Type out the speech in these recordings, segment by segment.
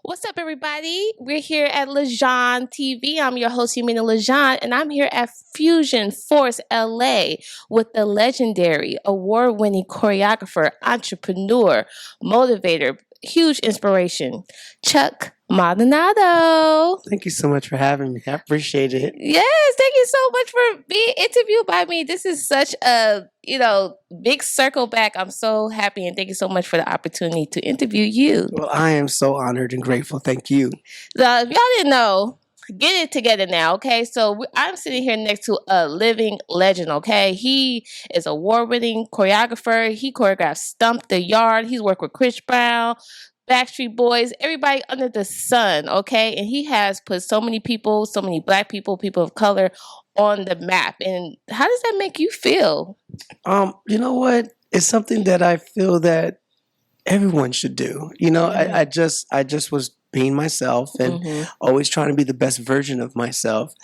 What's up, everybody? We're here at Legohn TV. I'm your host, Yaminah Legohn, and I'm here at Fuzion Force LA with the legendary, award-winning choreographer, entrepreneur, motivator, huge inspiration, Chuck Maldonado. Thank you so much for having me. I appreciate it. Yes, thank you so much for being interviewed by me. This is such a, big circle back. I'm so happy, and thank you so much for the opportunity to interview you. Well, I am so honored and grateful. Thank you. So if y'all didn't know, get it together now, okay? So I'm sitting here next to a living legend, okay? He is a award-winning choreographer. He choreographed Stomp the Yard. He's worked with Chris Brown, Backstreet Boys, everybody under the sun, okay? And he has put so many people, so many Black people, people of color on the map. And how does that make you feel? You know what? It's something that I feel that everyone should do. I just was being myself and always trying to be the best version of myself.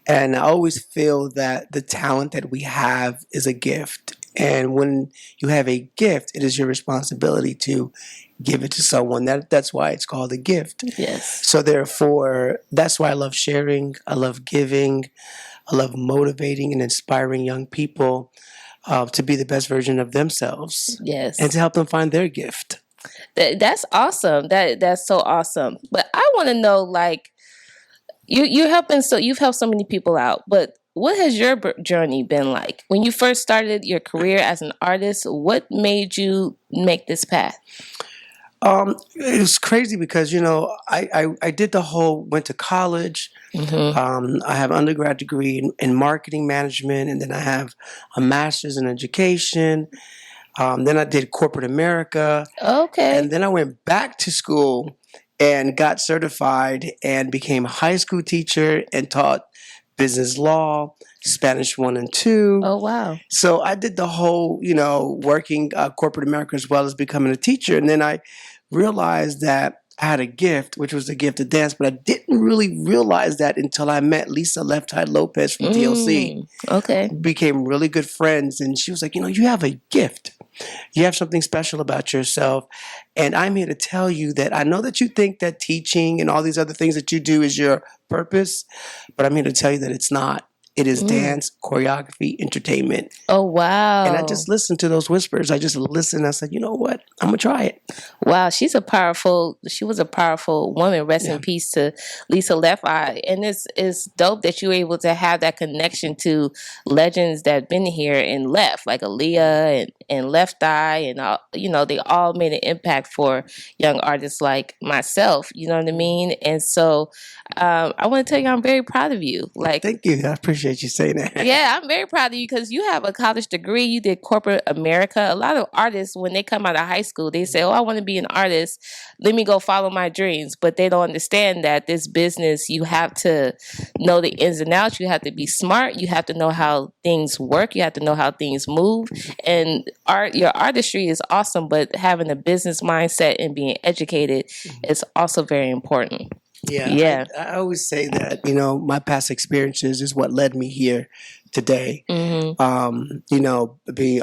And I always feel that the talent that we have is a gift. And when you have a gift, it is your responsibility to give it to someone. That's why it's called a gift. Yes. So therefore, that's why I love sharing. I love giving. I love motivating and inspiring young people to be the best version of themselves. Yes. And to help them find their gift. That's awesome. That's so awesome. But I want to know, like, you've helped so many people out, but what has your journey been like? When you first started your career as an artist, what made you make this path? It was crazy because, I did went to college. I have an undergrad degree in marketing management, and then I have a master's in education. Then I did corporate America. Okay. And then I went back to school and got certified and became a high school teacher and taught business law, Spanish 1 and 2. Oh, wow. So I did the whole, working corporate America as well as becoming a teacher. And then I realized that I had a gift, which was the gift of dance, but I didn't really realize that until I met Lisa Left Eye Lopez from TLC. Okay. Became really good friends. And she was like, you have a gift. You have something special about yourself. And I'm here to tell you that I know that you think that teaching and all these other things that you do is your purpose, but I'm here to tell you that it's not. It is dance, choreography, entertainment. Oh, wow. And I just listened to those whispers. I just listened. I said, you know what? I'm going to try it. Wow. She was a powerful woman. Rest in peace to Lisa Left Eye. And it's dope that you were able to have that connection to legends that have been here and left, like Aaliyah and Left Eye. And, they all made an impact for young artists like myself. You know what I mean? And so I want to tell you, I'm very proud of you. Like, thank you. I appreciate you saying that. Yeah, I'm very proud of you because you have a college degree. You did corporate America. A lot of artists, when they come out of high school, they say, I want to be an artist. Let me go follow my dreams. But they don't understand that this business, you have to know the ins and outs. You have to be smart. You have to know how things work. You have to know how things move. And your artistry is awesome, but having a business mindset and being educated is also very important. Yeah. I always say that, my past experiences is what led me here today. Being,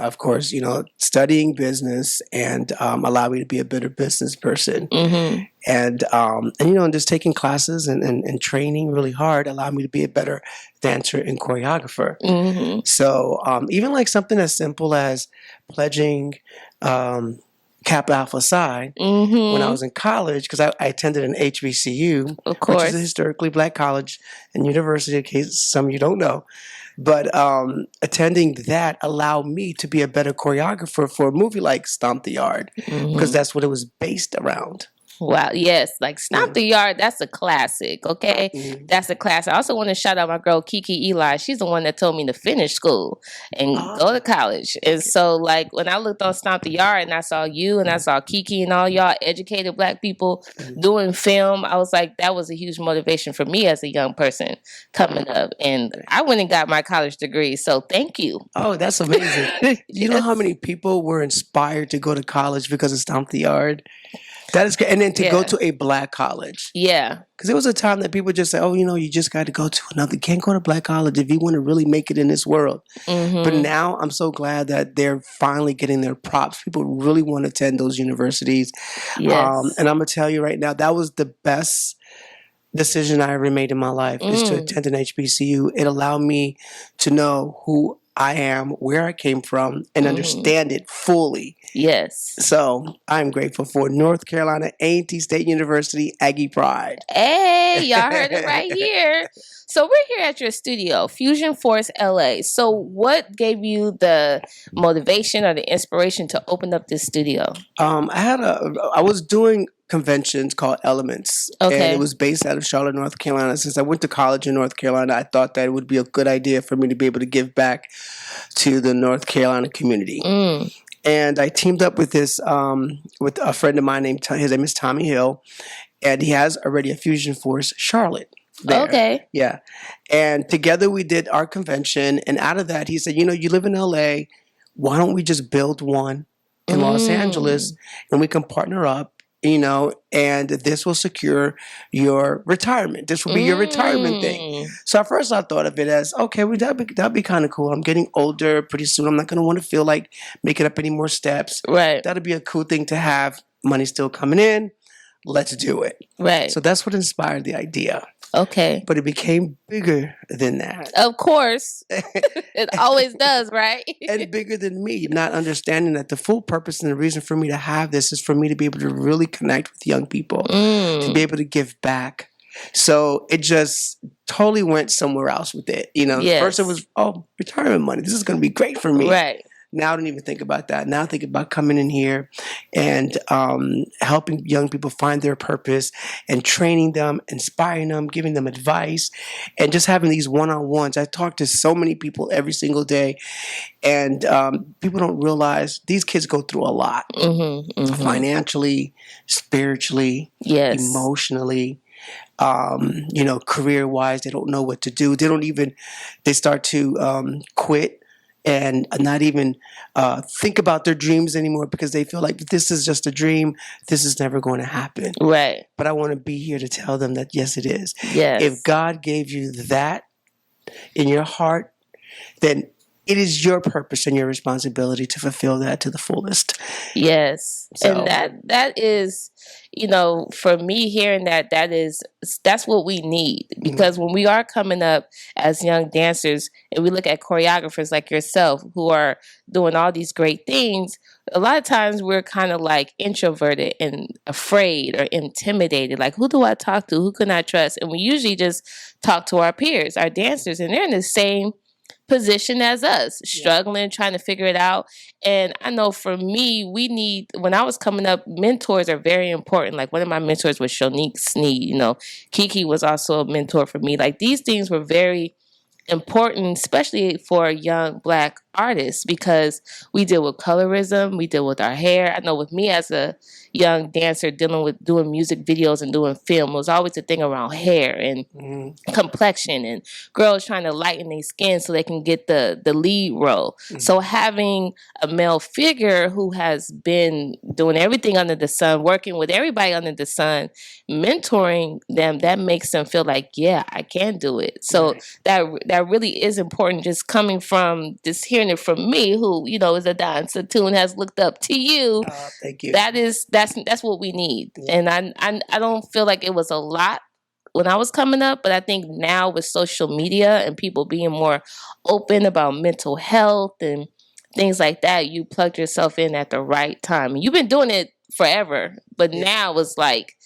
of course, studying business and allow me to be a better business person. And just taking classes and training really hard allowed me to be a better dancer and choreographer. So even like something as simple as pledging Kappa Alpha Psi when I was in college, because I attended an HBCU, of course, which is a historically Black college and university, in case some of you don't know. But attending that allowed me to be a better choreographer for a movie like Stomp the Yard, because that's what it was based around. Wow, yes, like Stomp the Yard, that's a classic, okay? That's a classic. I also want to shout out my girl Kiki Eli. She's the one that told me to finish school and go to college. And so, like, when I looked on Stomp the Yard and I saw you and I saw Kiki and all y'all educated Black people doing film, I was like, that was a huge motivation for me as a young person coming up. And I went and got my college degree, so thank you. Oh, that's amazing. You know how many people were inspired to go to college because of Stomp the Yard? That is great. And then to go Yeah. to a black college. Yeah. Because there was a time that people just say, oh, you just got to go to another. You can't go to black college if you want to really make it in this world. But now I'm so glad that they're finally getting their props. People really want to attend those universities. Yes. And I'm going to tell you right now, that was the best decision I ever made in my life is to attend an HBCU. It allowed me to know who I am, where I came from, and understand it fully. Yes. So I'm grateful for North Carolina A&T State University Aggie Pride. Hey, y'all heard it right here. So we're here at your studio, Fuzion Force LA. So what gave you the motivation or the inspiration to open up this studio? I was doing conventions called Elements, and it was based out of Charlotte, North Carolina. Since I went to college in North Carolina, I thought that it would be a good idea for me to be able to give back to the North Carolina community. And I teamed up with with a friend of mine his name is Tommy Hill, and he has already a Fuzion Force Charlotte. There. Okay. Yeah. And together we did our convention, and out of that he said, you live in LA, why don't we just build one in Los Angeles, and we can partner up, and this will secure your retirement. This will be your retirement thing. So at first I thought of it as, okay, well, that'd be kind of cool. I'm getting older. Pretty soon I'm not going to want to feel like making up any more steps. Right. That'd be a cool thing to have. Money still coming in. Let's do it. Right. So that's what inspired the idea. Okay. But it became bigger than that. Of course. It always does, right? And bigger than me, not understanding that the full purpose and the reason for me to have this is for me to be able to really connect with young people, to be able to give back. So it just totally went somewhere else with it. First it was, retirement money. This is going to be great for me. Right. Now I don't even think about that. Now I think about coming in here and helping young people find their purpose and training them, inspiring them, giving them advice, and just having these one-on-ones. I talk to so many people every single day, and people don't realize these kids go through a lot. Financially, spiritually, emotionally. Career-wise, they don't know what to do. They start to quit and not even think about their dreams anymore because they feel like this is just a dream. This is never going to happen. Right. But I want to be here to tell them that, yes, it is. Yes. If God gave you that in your heart, then it is your purpose and your responsibility to fulfill that to the fullest. Yes. So. And that is, for me hearing that's what we need. Because when we are coming up as young dancers and we look at choreographers like yourself who are doing all these great things, a lot of times we're kind of like introverted and afraid or intimidated. Like, who do I talk to? Who can I trust? And we usually just talk to our peers, our dancers, and they're in the same position as us, struggling, trying to figure it out. And I know for me, when I was coming up, mentors are very important. Like one of my mentors was Shonique Sneed. Kiki was also a mentor for me. Like these things were very important, especially for young Black artists, because we deal with colorism, we deal with our hair. I know with me as a young dancer dealing with doing music videos and doing film, it was always a thing around hair and complexion and girls trying to lighten their skin so they can get the lead role. So having a male figure who has been doing everything under the sun, working with everybody under the sun, mentoring them, that makes them feel like, yeah, I can do it. So that really is important, just coming from just hearing it from me, who, is a dancer too and has looked up to you. Thank you. That's what we need. And I don't feel like it was a lot when I was coming up, but I think now with social media and people being more open about mental health and things like that, you plugged yourself in at the right time. You've been doing it forever, but now it's like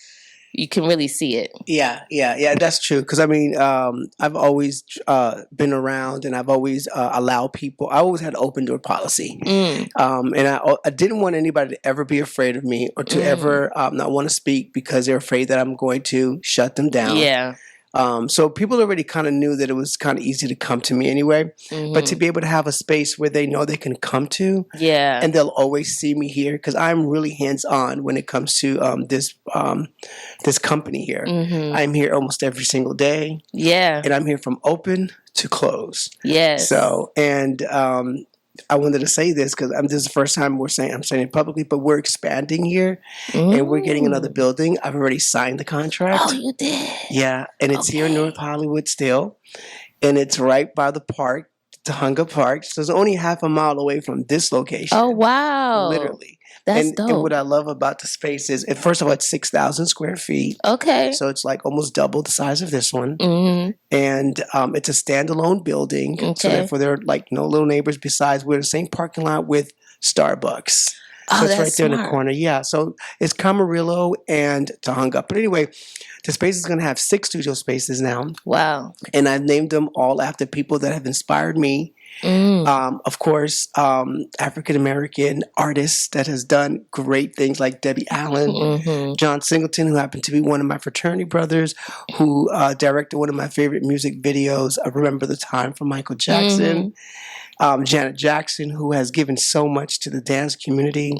you can really see it. Yeah, that's true. Because I've always been around, and I've always allowed people. I always had an open door policy, and I didn't want anybody to ever be afraid of me or to ever not want to speak because they're afraid that I'm going to shut them down. Yeah. So people already kind of knew that it was kind of easy to come to me anyway. But to be able to have a space where they know they can come to, and they'll always see me here, because I'm really hands-on when it comes to this company here. I'm here almost every single day. Yeah. And I'm here from open to close. Yes. So, and I wanted to say this because this is the first time I'm saying it publicly, but we're expanding here and we're getting another building. I've already signed the contract. Oh, you did? Yeah, and it's here in North Hollywood still, and it's right by the park, Tahunga Park. So it's only half a mile away from this location. Oh, wow. Literally. That's dope. And what I love about the space is, first of all, it's 6,000 square feet. Okay. So it's like almost double the size of this one. Mm-hmm. And it's a standalone building. Okay. So therefore, there are like no little neighbors besides. We're in the same parking lot with Starbucks. Oh, so it's that's right there in the smart. corner. Yeah. So it's Camarillo and Tahunga. But anyway, the space is going to have 6 studio spaces now. Wow. And I've named them all after people that have inspired me. Of course, African-American artists that has done great things like Debbie Allen, John Singleton, who happened to be one of my fraternity brothers, who directed one of my favorite music videos, I Remember the Time from Michael Jackson. Janet Jackson, who has given so much to the dance community.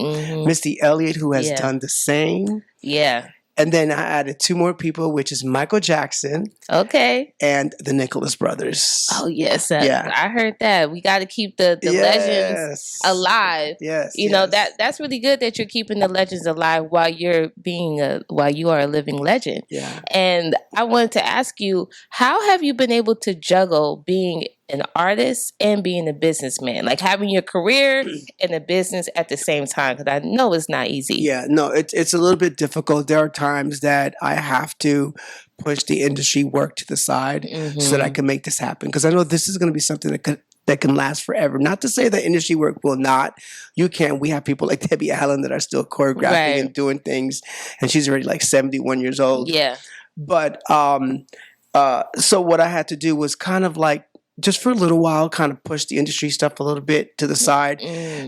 Missy Elliott, who has done the same. Yeah. And then I added 2 more people, which is Michael Jackson. Okay. And the Nicholas Brothers. Oh, yes. I heard that. We got to keep the legends alive. Yes. You know, that's really good that you're keeping the legends alive while you are a living legend. Yeah. And I wanted to ask you, how have you been able to juggle being an artist and being a businessman, like having your career and a business at the same time? Because I know it's not easy. Yeah, no, it's a little bit difficult. There are times that I have to push the industry work to the side so that I can make this happen. Because I know this is going to be something that can last forever. Not to say that industry work will not. You can. We have people like Debbie Allen that are still choreographing and doing things, and she's already like 71 years old. Yeah. But so what I had to do was kind of like, just for a little while, kind of push the industry stuff a little bit to the side.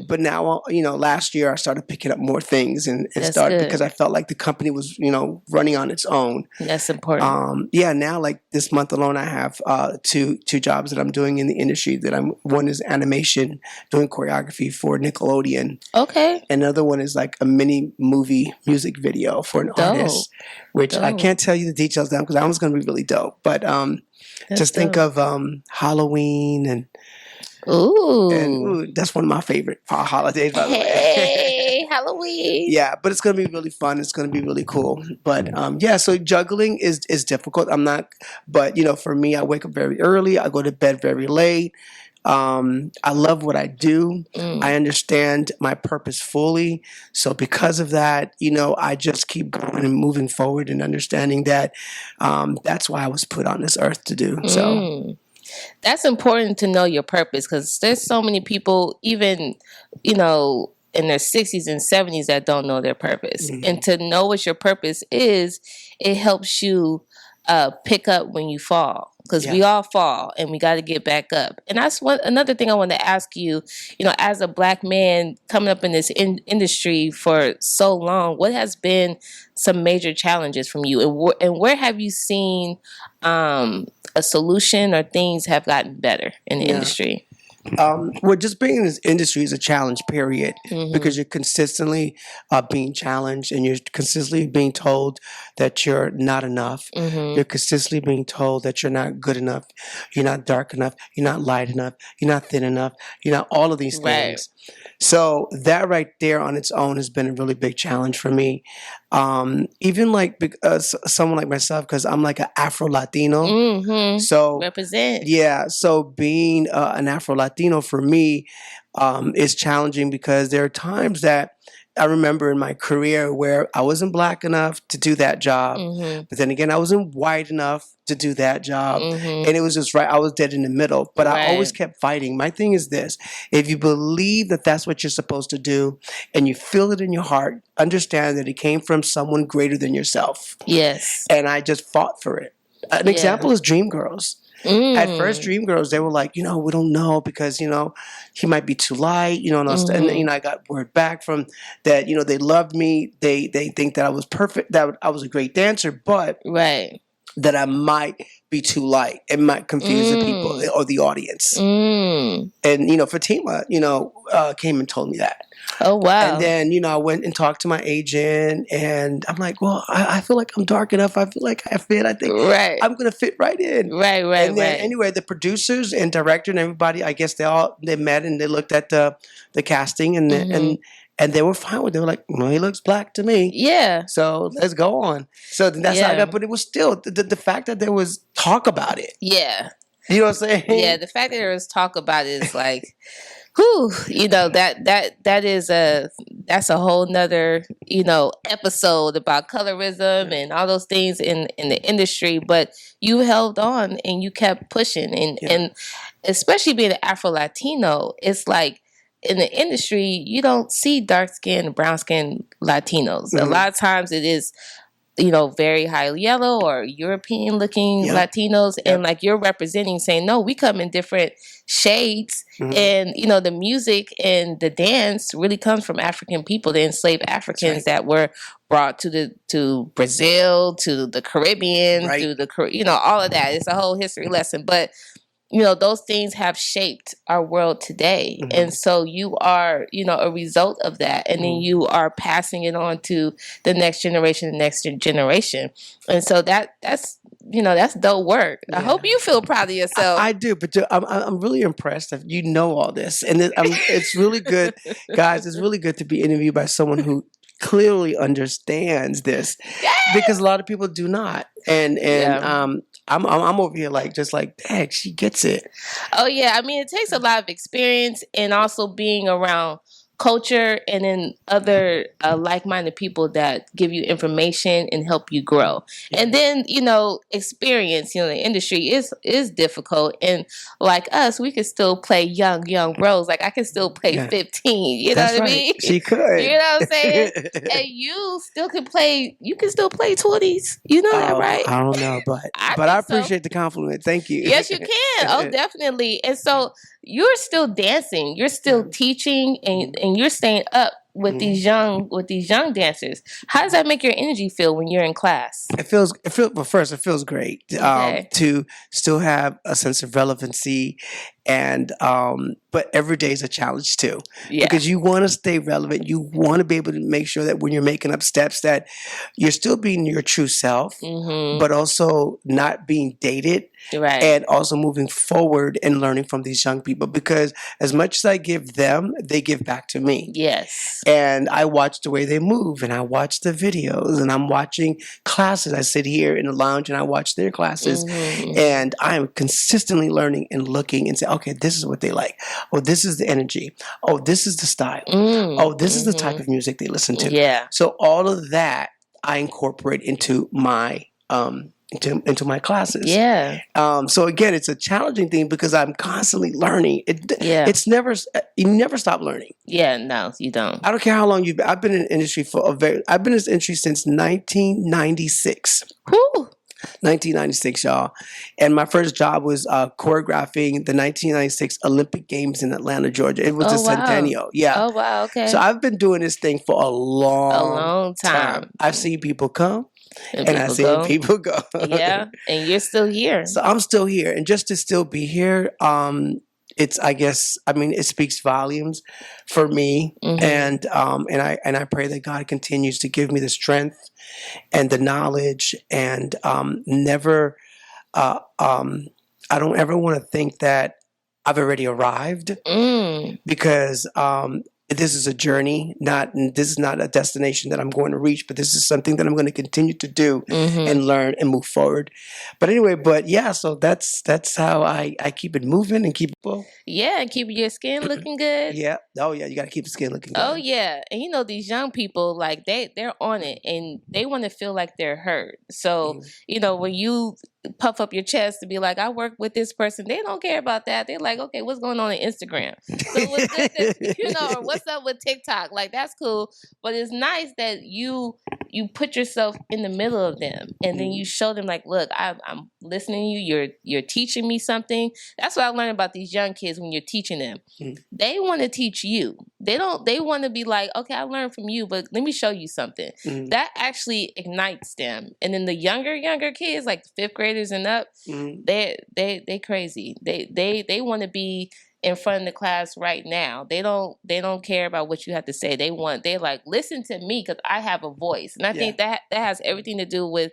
But now, last year I started picking up more things and started because I felt like the company was, running on its own. That's important. Now like this month alone, I have two jobs that I'm doing in the industry. One is animation, doing choreography for Nickelodeon. Okay. Another one is like a mini movie music video for an artist, which I can't tell you the details now because that one's going to be really dope. But just think of Halloween and that's one of my favorite holidays, by the way. Hey, Halloween. Yeah, but it's going to be really fun. It's going to be really cool. But so juggling is difficult. But for me, I wake up very early. I go to bed very late. I love what I do. I understand my purpose fully. So because of that, I just keep going and moving forward and understanding that that's why I was put on this earth to do. So that's important to know your purpose, because there's so many people, even, in their 60s and 70s that don't know their purpose. And to know what your purpose is, it helps you pick up when you fall, because we all fall and we got to get back up. And that's another thing I want to ask you, as a Black man coming up in this industry for so long, what has been some major challenges from you, and where have you seen a solution or things have gotten better in the industry? Well, just being in this industry is a challenge, period, because you're consistently being challenged and you're consistently being told that you're not enough. You're consistently being told that you're not good enough, you're not dark enough, you're not light enough, you're not thin enough, you're not all of these things. So that right there on its own has been a really big challenge for me. Even like someone like myself, because I'm like an Afro-Latino. So represent. Yeah. So being an Afro-Latino for me is challenging, because there are times that I remember in my career where I wasn't Black enough to do that job, but then again, I wasn't white enough to do that job. And it was just right. I was dead in the middle, but I always kept fighting. My thing is this: if you believe that that's what you're supposed to do and you feel it in your heart, understand that it came from someone greater than yourself. Yes. And I just fought for it. An example is Dreamgirls. At first, Dreamgirls, they were like, we don't know because, he might be too light, and I got word back from that, they loved me. They think that I was perfect, that I was a great dancer, but that I might be too light. It might confuse the people or the audience. And, Fatima, came and told me that. Oh, wow. And then, I went and talked to my agent, and I'm like, well, I feel like I'm dark enough. I feel like I fit. I think I'm going to fit right in. Right. And then anyway, the producers and director and everybody, I guess they met and they looked at the casting and they were fine with it. They were like, well, he looks black to me. Yeah. So let's go on. So that's how I got, but it was still the fact that there was talk about it. Yeah. You know what I'm saying? Yeah, the fact that there was talk about it is like, whew, that's a whole nother, episode about colorism and all those things in the industry. But you held on and you kept pushing, and especially being an Afro Latino, it's like in the industry you don't see dark skinned, brown skinned Latinos. A lot of times it is, very high yellow or European looking Latinos. And like you're representing, saying, no, we come in different shades. And, the music and the dance really comes from African people, the enslaved Africans that were brought to Brazil, to the Caribbean, to the, all of that. It's a whole history lesson. But those things have shaped our world today. And so you are, a result of that. And then you are passing it on to the next generation. And so that's dope work. I hope you feel proud of yourself. I do, but I'm really impressed that you know all this. And it's really good, guys. It's really good to be interviewed by someone who clearly understands this, because a lot of people do not. And I'm over here just like, dang, she gets it. Oh yeah, I mean, it takes a lot of experience, and also being around culture and then other like-minded people that give you information and help you grow. And then experience, the industry is difficult, and like us, we can still play young bros. Like I can still play 15, you know what I mean? She could, you know what I'm saying? And you can still play 20s, that, right? I don't know, but I appreciate the compliment. Thank you. Yes, you can. Oh, definitely. And so you're still dancing, you're still teaching, and you're staying up with these young dancers. How does that make your energy feel when you're in class? It feels well, first, it feels great to still have a sense of relevancy, and but every day is a challenge too, because you want to stay relevant. You want to be able to make sure that when you're making up steps that you're still being your true self, but also not being dated, and also moving forward and learning from these young people, because as much as I give them, they give back to me. Yes. And I watch the way they move, and I watch the videos, and I'm watching classes. I sit here in the lounge and I watch their classes, and I am consistently learning and looking and say, okay, this is what they like. Oh, this is the energy. Oh, this is the style. Oh, this is the type of music they listen to. Yeah. So all of that I incorporate into my into my classes. Yeah. So again, it's a challenging thing because I'm constantly learning. It's never, you never stop learning. Yeah, no, you don't. I don't care how long you've been. I've been in the industry I've been in this industry since 1996. Whew. 1996, y'all. And my first job was choreographing the 1996 Olympic Games in Atlanta, Georgia. It was the centennial. Yeah. Oh, wow. Okay. So I've been doing this thing for a long time. I've seen people come. And I see people go. Yeah, and you're still here. So I'm still here, and just to still be here, it speaks volumes for me, and I pray that God continues to give me the strength and the knowledge, and I don't ever want to think that I've already arrived, because this is a journey, this is not a destination that I'm going to reach, but this is something that I'm going to continue to do and learn and move forward. But anyway, so that's how I keep it moving and keep it. Yeah, and keep your skin looking good. Yeah. Oh yeah, you got to keep the skin looking good. Oh yeah, and these young people, like they're on it, and they want to feel like they're heard. So when you puff up your chest to be like, I work with this person, they don't care about that. They're like, okay, what's going on Instagram? So what's good or what's up with TikTok? Like, that's cool. But it's nice that you put yourself in the middle of them, and then you show them like, look, I'm listening to you. You're teaching me something. That's what I learned about these young kids when you're teaching them. They want to teach you. They want to be like, okay, I learned from you, but let me show you something. Mhm. That actually ignites them. And then the younger kids, like fifth graders and up, Mhm. they crazy. They want to be in front of the class right now. They don't care about what you have to say. They're like, listen to me because I have a voice. And I Yeah. think that has everything to do with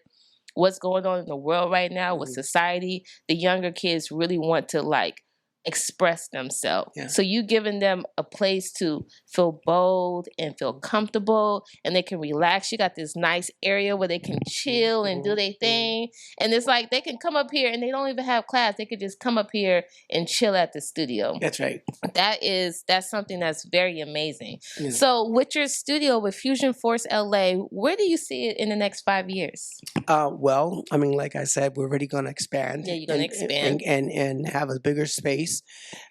what's going on in the world right now with Mhm. society. The younger kids really want to like express themselves. Yeah. So you giving them a place to feel bold and feel comfortable and they can relax. You got this nice area where they can chill and do their thing. And it's like they can come up here and they don't even have class. They could just come up here and chill at the studio. That's right. That's something that's very amazing. Yeah. So with your studio with Fuzion Force LA, where do you see it in the next 5 years? Well, I mean, like I said, we're already going to expand. Yeah, you're gonna expand. and have a bigger space.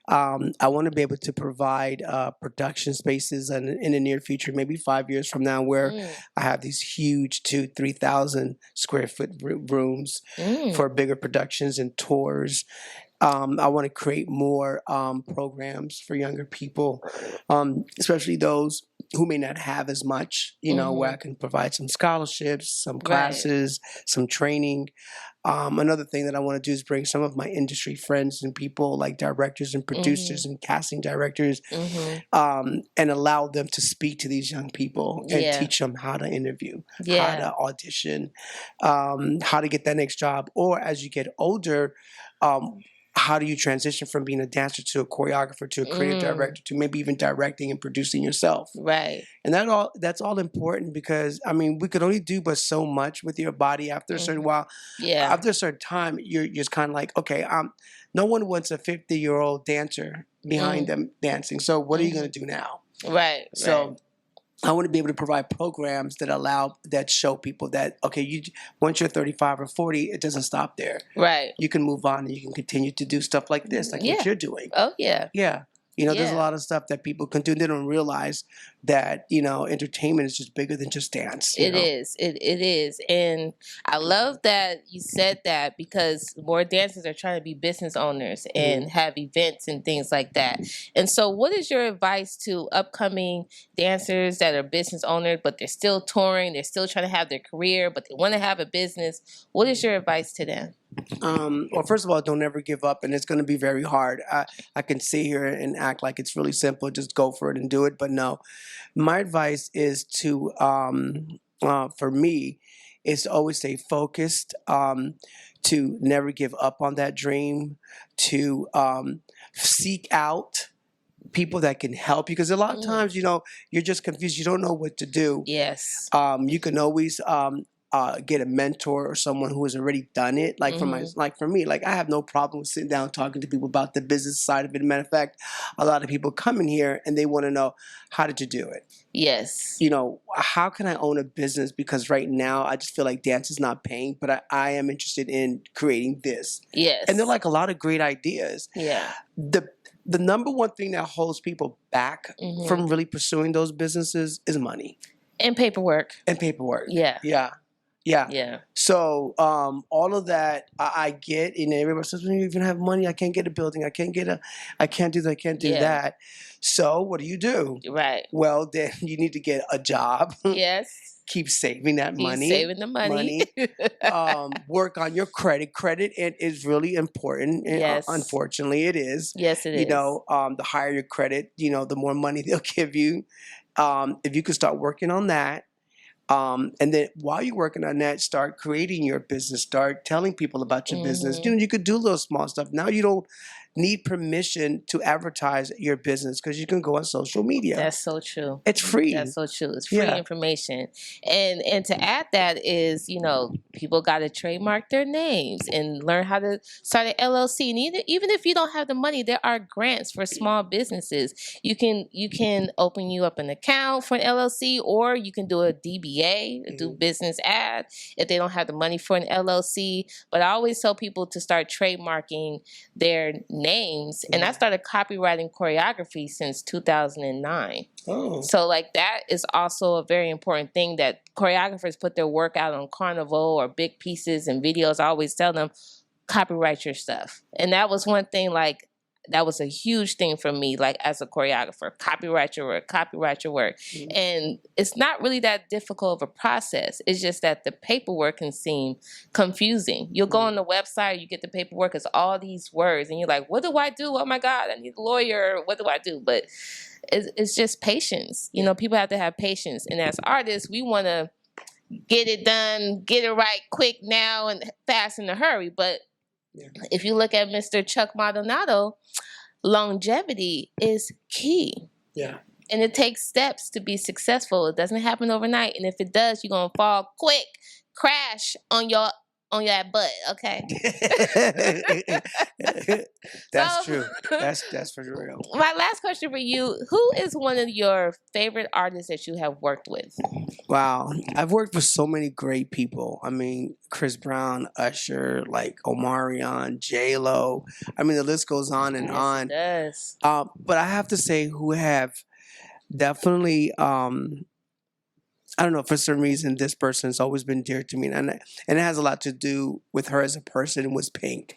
I want to be able to provide production spaces in the near future, maybe 5 years from now, where I have these huge 2,000-3,000 square foot rooms for bigger productions and tours. I want to create more programs for younger people, especially those who may not have as much, where I can provide some scholarships, some classes, some training. Another thing that I want to do is bring some of my industry friends and people like directors and producers and casting directors and allow them to speak to these young people and teach them how to interview, how to audition, how to get that next job. Or as you get older, how do you transition from being a dancer to a choreographer to a creative director to maybe even directing and producing yourself? Right. And that's all important because I mean we could only do but so much with your body after a certain while. Yeah. After a certain time, you're just kind of like, okay, no one wants a 50-year-old dancer behind them dancing. So what are you going to do now? Right. So I want to be able to provide programs that show people that, okay, once you're 35 or 40, it doesn't stop there. Right. You can move on and you can continue to do stuff like this, like what you're doing. Oh, yeah. Yeah. There's a lot of stuff that people can do. They don't realize that, entertainment is just bigger than just dance. It is. It is. And I love that you said that because more dancers are trying to be business owners and have events and things like that. And so what is your advice to upcoming dancers that are business owners, but they're still touring, they're still trying to have their career, but they want to have a business? What is your advice to them? Well, first of all, don't ever give up, and it's going to be very hard. I can sit here and act like it's really simple, just go for it and do it, but no. My advice is to, for me, is to always stay focused, to never give up on that dream, to seek out people that can help you, because a lot of times, you're just confused. You don't know what to do. Yes. You can always get a mentor or someone who has already done it. Like for me, like I have no problem with sitting down talking to people about the business side of it. Matter of fact, a lot of people come in here and they want to know, how did you do it? Yes. How can I own a business? Because right now I just feel like dance is not paying, but I am interested in creating this. Yes. And they're like a lot of great ideas. Yeah. The number one thing that holds people back from really pursuing those businesses is money. And paperwork. Yeah. Yeah. Yeah. Yeah. So all of that I get, and everybody says, "When you even have money, I can't get a building, I can't do that, I can't do that." So what do? Right. Well, then you need to get a job. Yes. Keep saving that money. Keep saving the money. Work on your credit. Credit is really important. Yes. Unfortunately, it is. Yes, it is. The higher your credit, the more money they'll give you. If you could start working on that. And then while you're working on that, start creating your business, start telling people about your business. You could do little small stuff. Now you don't need permission to advertise your business because you can go on social media. That's so true. It's free. That's so true. It's free information. And to add that is, people got to trademark their names and learn how to start an LLC. And even if you don't have the money, there are grants for small businesses. You can open you up an account for an LLC, or you can do a DBA, do business ad, if they don't have the money for an LLC. But I always tell people to start trademarking their names. And I started copywriting choreography since 2009. Oh. So that is also a very important thing, that choreographers put their work out on Carnival or big pieces and videos. I always tell them, copyright your stuff. And that was one thing, that was a huge thing for me, like as a choreographer. Copyright your work, copyright your work. Mm-hmm. And it's not really that difficult of a process. It's just that the paperwork can seem confusing. You'll go on the website, you get the paperwork, it's all these words, and you're like, what do I do? Oh my God, I need a lawyer. What do I do? But it's just patience. You know, people have to have patience. And as artists, we want to get it done, get it right quick now and fast in a hurry. But if you look at Mr. Chuck Maldonado, longevity is key. Yeah. And it takes steps to be successful. It doesn't happen overnight. And if it does, you're going to fall quick, crash on your butt, okay? That's true. That's for real. My last question for you, who is one of your favorite artists that you have worked with? Wow. I've worked with so many great people. I mean, Chris Brown, Usher, like Omarion, J-Lo. I mean, the list goes on and on. It does. But I have to say who have definitely I don't know, for some reason, this person has always been dear to me. And it has a lot to do with her as a person, was Pink.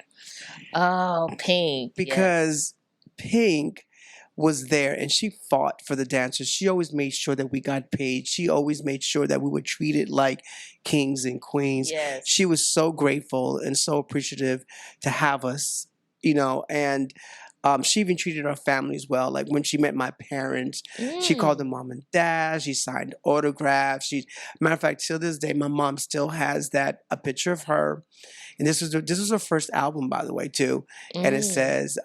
Oh, Pink. Because Pink was there and she fought for the dancers. She always made sure that we got paid. She always made sure that we were treated like kings and queens. Yes. She was so grateful and so appreciative to have us, you know, and she even treated our families well. Like when she met my parents, she called them mom and dad. She signed autographs. Matter of fact, till this day, my mom still has a picture of her. And this was her first album, by the way, too. And it says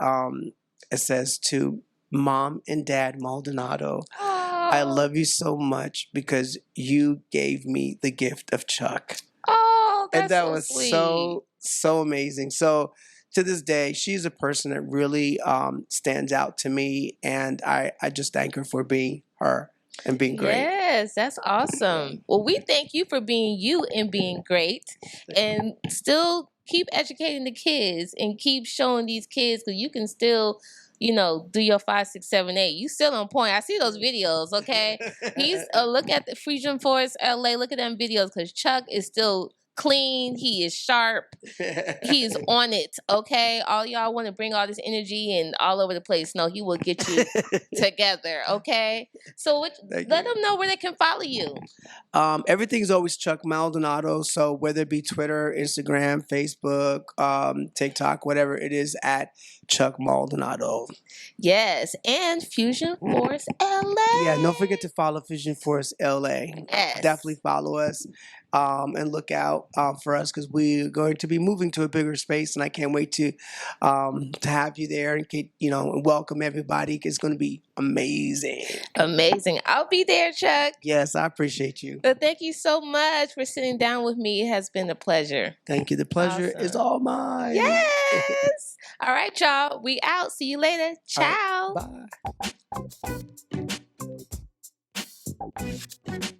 to Mom and Dad Maldonado, I love you so much because you gave me the gift of Chuck. Oh, that's and that so was sweet. so amazing. So to this day, she's a person that really stands out to me, and I just thank her for being her and being great. Yes, that's awesome. Well, we thank you for being you and being great, and still keep educating the kids and keep showing these kids, because you can still, you know, do your 5, 6, 7, 8. You still on point. I see those videos. Okay, he's look at the Fuzion Force LA. Look at them videos, because Chuck is still clean. He is sharp. He is on it. Okay, all y'all want to bring all this energy and all over the place. No, he will get you together. Okay, so let them know where they can follow you. Everything's always Chuck Maldonado. So whether it be Twitter, Instagram, Facebook, TikTok, whatever it is, at Chuck Maldonado. Yes, and Fuzion Force LA. Yeah, don't forget to follow Fuzion Force LA. Yes, definitely follow us. And look out for us, because we're going to be moving to a bigger space, and I can't wait to have you there and and welcome everybody. It's going to be amazing. Amazing. I'll be there, Chuck. Yes, I appreciate you. But thank you so much for sitting down with me. It has been a pleasure. Thank you. The pleasure is all mine. Yes. All right, y'all. We out. See you later. Ciao. Right, bye.